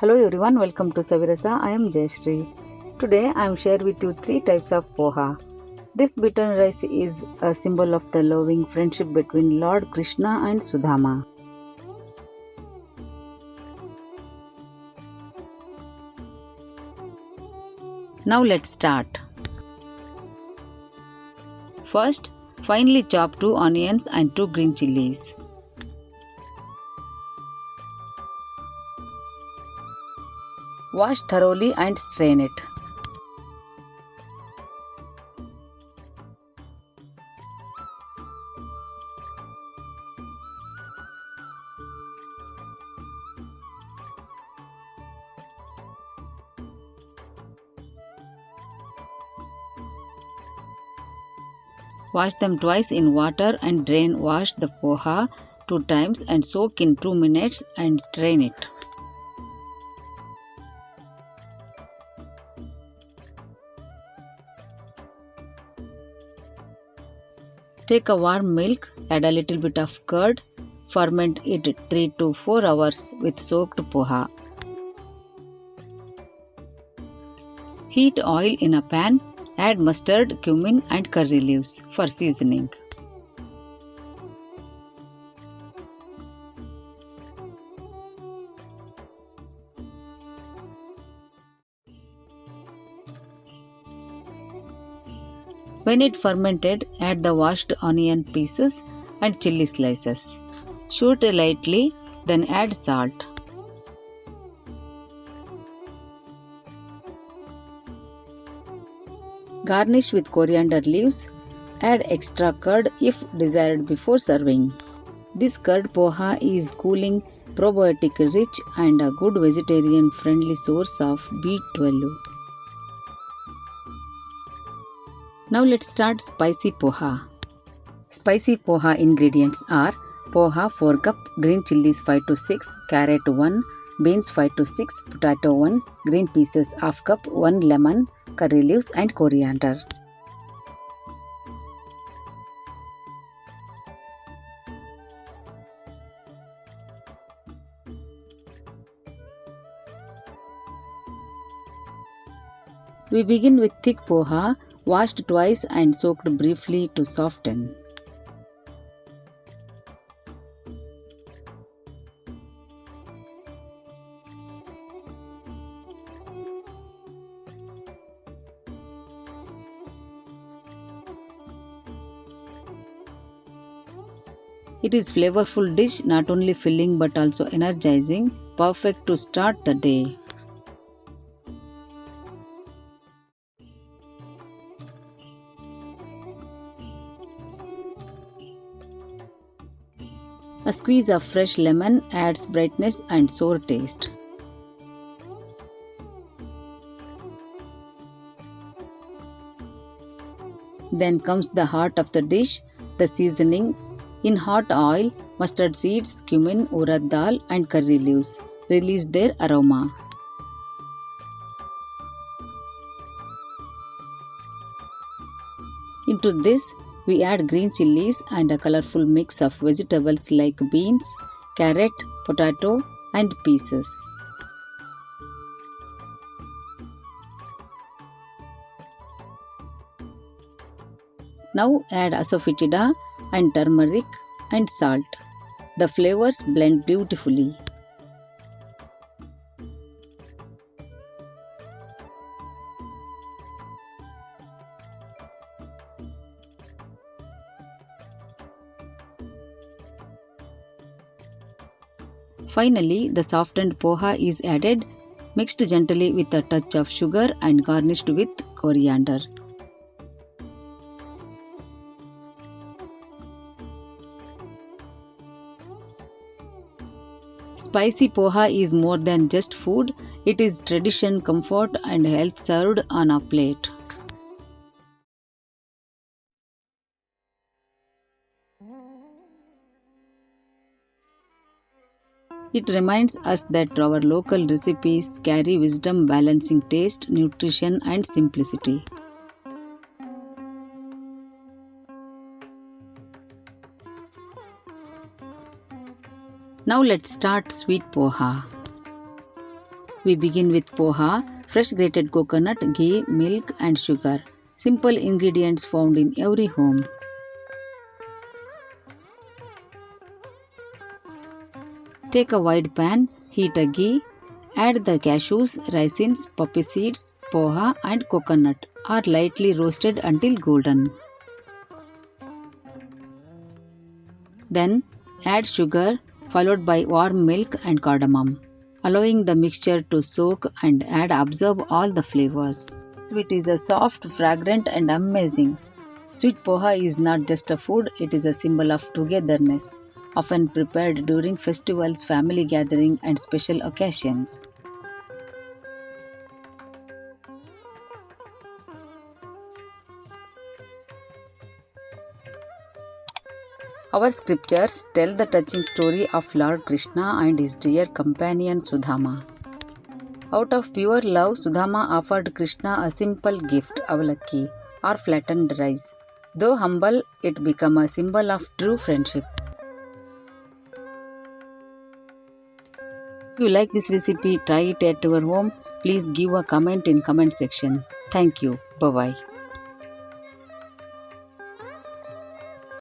Hello everyone, welcome to Savirasa. I am Jayashree. Today I am sharing with you three types of poha. This bitter rice is a symbol of the loving friendship between Lord Krishna and Sudama. Now let's start. First, finely chop 2 onions and 2 green chilies. Wash thoroughly and strain it. Wash them twice in water and drain. Wash the poha 2 times and soak in 2 minutes and strain it. Take a warm milk, add a little bit of curd, ferment it 3 to 4 hours with soaked poha. Heat oil in a pan, add mustard, cumin and curry leaves for seasoning. When it fermented, add the washed onion pieces and chili slices. Shoot lightly, then add salt. Garnish with coriander leaves. Add extra curd if desired before serving. This curd poha is cooling, probiotic rich and a good vegetarian friendly source of B12. Now let's start spicy poha. Spicy poha ingredients are poha 4 cup, green chilies 5 to 6, carrot 1, beans 5 to 6, potato 1, green pieces half cup, 1 lemon, curry leaves and coriander. We begin with thick poha, washed twice and soaked briefly to soften. It is flavorful dish, not only filling but also energizing, perfect to start the day. A squeeze of fresh lemon adds brightness and sour taste. Then comes the heart of the dish, the seasoning. In hot oil, mustard seeds, cumin, urad dal and curry leaves release their aroma. Into this, we add green chilies and a colorful mix of vegetables like beans, carrot, potato and pieces. Now add asafoetida and turmeric and salt. The flavors blend beautifully. Finally, the softened poha is added, mixed gently with a touch of sugar and garnished with coriander. Spicy poha is more than just food, it is tradition, comfort and health served on a plate. It reminds us that our local recipes carry wisdom balancing taste, nutrition and simplicity. Now let's start sweet poha. We begin with poha, fresh grated coconut, ghee, milk and sugar. Simple ingredients found in every home. Take a wide pan, heat a ghee, add the cashews, raisins, poppy seeds, poha and coconut are lightly roasted until golden. Then add sugar followed by warm milk and cardamom, allowing the mixture to soak and absorb all the flavors. Sweet is a soft, fragrant and amazing. Sweet poha is not just a food, it is a symbol of togetherness, often prepared during festivals, family gathering and special occasions. Our scriptures tell the touching story of Lord Krishna and his dear companion Sudama. Out of pure love, Sudama offered Krishna a simple gift, avalakki, or flattened rice. Though humble, it became a symbol of true friendship. If you like this recipe, try it at your home. Please give a comment in comment section. Thank you. Bye bye.